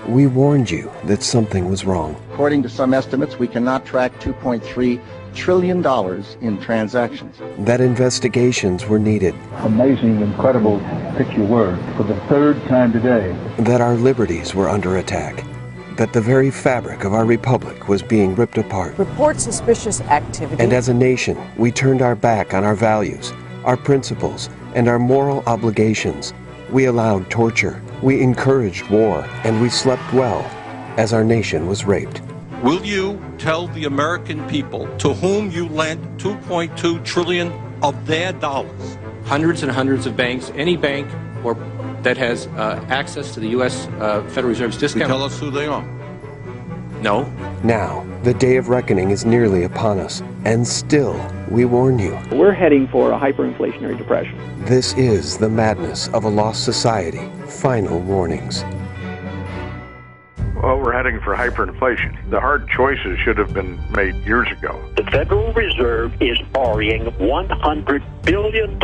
We warned you that something was wrong. According to some estimates, we cannot track $2.3 trillion in transactions. That investigations were needed. Amazing, incredible, pick your word, for the third time today. That our liberties were under attack. That the very fabric of our republic was being ripped apart. Report suspicious activity. And as a nation, we turned our back on our values, our principles, and our moral obligations. We allowed torture, we encouraged war, and we slept well as our nation was raped. Will you tell the American people to whom you lent $2.2 trillion of their dollars? Hundreds and hundreds of banks, any bank or that has access to the U.S. Federal Reserve's discount. Tell us who they are. No. Now, the day of reckoning is nearly upon us, and still, we warn you. We're heading for a hyperinflationary depression. This is the madness of a lost society. Final warnings. Well, we're heading for hyperinflation. The hard choices should have been made years ago. The Federal Reserve is borrowing $100 billion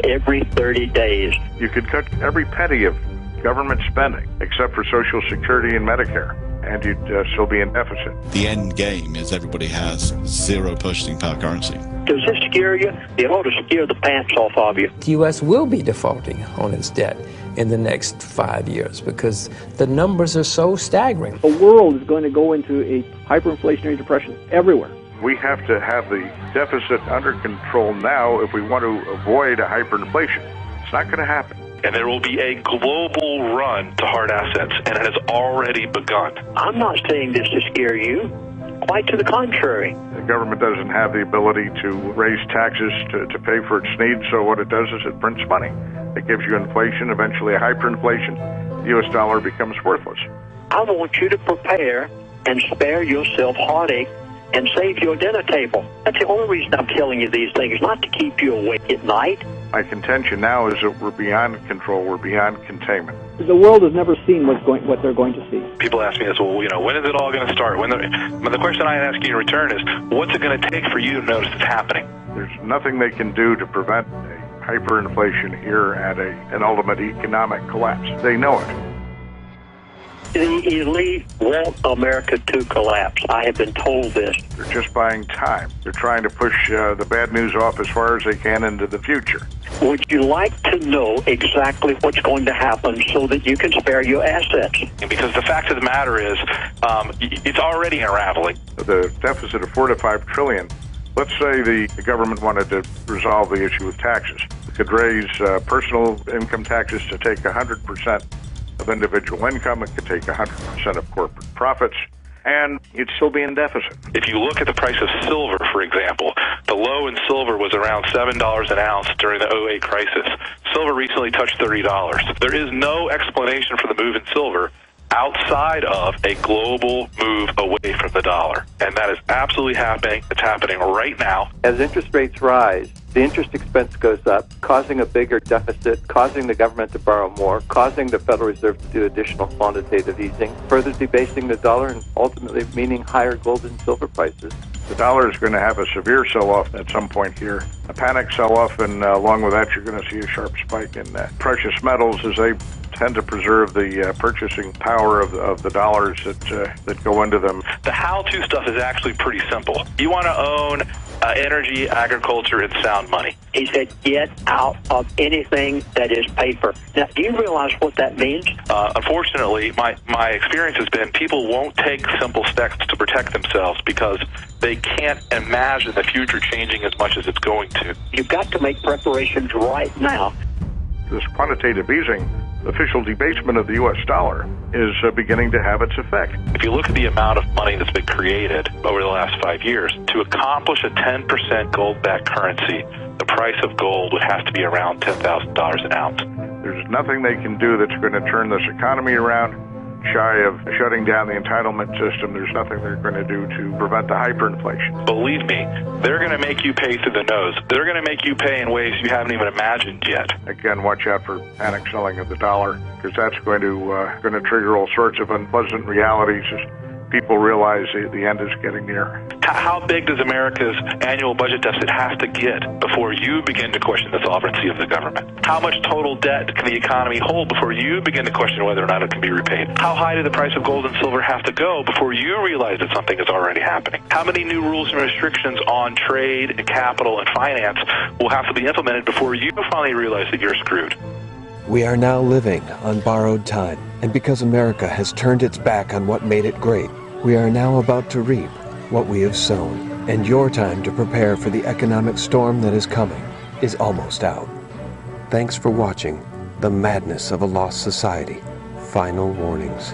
every 30 days. You could cut every penny of government spending, except for Social Security and Medicare, and you'd still be in deficit. The end game is everybody has zero purchasing power currency. Does this scare you? It ought to scare the pants off of you. The U.S. will be defaulting on its debt in the next 5 years because the numbers are so staggering. The world is going to go into a hyperinflationary depression everywhere. We have to have the deficit under control now if we want to avoid a hyperinflation. It's not going to happen. And there will be a global run to hard assets, and it has already begun. I'm not saying this to scare you. Quite to the contrary. The government doesn't have the ability to raise taxes to pay for its needs, so what it does is it prints money. It gives you inflation, eventually a hyperinflation. The U.S. dollar becomes worthless. I want you to prepare and spare yourself heartache and save your dinner table. That's the only reason I'm telling you these things, not to keep you awake at night. My contention now is that we're beyond control, we're beyond containment. The world has never seen what they're going to see. People ask me this, well, when is it all going to start? The question I ask you in return is, what's it going to take for you to notice it's happening? There's nothing they can do to prevent a hyperinflation here and an ultimate economic collapse. They know it. The elite want America to collapse. I have been told this. They're just buying time. They're trying to push the bad news off as far as they can into the future. Would you like to know exactly what's going to happen so that you can spare your assets? Because the fact of the matter is, it's already unraveling. The deficit of $4 to $5 trillion. Let's say the government wanted to resolve the issue with taxes. It could raise personal income taxes to take 100% of individual income. It could take 100% of corporate profits, and you'd still be in deficit. If you look at the price of silver, for example, the low in silver was around $7 an ounce during the 2008 crisis. Silver recently touched $30. There is no explanation for the move in silver outside of a global move away from the dollar. And that is absolutely happening. It's happening right now. As interest rates rise, the interest expense goes up, causing a bigger deficit, causing the government to borrow more, causing the Federal Reserve to do additional quantitative easing, further debasing the dollar and ultimately meaning higher gold and silver prices. The dollar is going to have a severe sell-off at some point here, a panic sell-off, and along with that you're going to see a sharp spike in precious metals as they tend to preserve the purchasing power of the dollars that go into them. The how-to stuff is actually pretty simple. You want to own energy, agriculture, and sound money. He said, get out of anything that is paper. Now, do you realize what that means? Unfortunately, my experience has been people won't take simple steps to protect themselves because they can't imagine the future changing as much as it's going to. You've got to make preparations right now. This quantitative easing, official debasement of the U.S. dollar, is beginning to have its effect. If you look at the amount of money that's been created over the last 5 years, to accomplish a 10% gold-backed currency, the price of gold would have to be around $10,000 an ounce. There's nothing they can do that's going to turn this economy around. Shy of shutting down the entitlement system, there's nothing they're going to do to prevent the hyperinflation. Believe me, they're going to make you pay through the nose. They're going to make you pay in ways you haven't even imagined yet. Again, watch out for panic selling of the dollar, because that's going to trigger all sorts of unpleasant realities. people realize the end is getting near. How big does America's annual budget deficit have to get before you begin to question the solvency of the government? How much total debt can the economy hold before you begin to question whether or not it can be repaid? How high do the price of gold and silver have to go before you realize that something is already happening? How many new rules and restrictions on trade and capital and finance will have to be implemented before you finally realize that you're screwed? We are now living on borrowed time, and because America has turned its back on what made it great, we are now about to reap what we have sown, and your time to prepare for the economic storm that is coming is almost out. Thanks for watching The Madness of a Lost Society. Final warnings.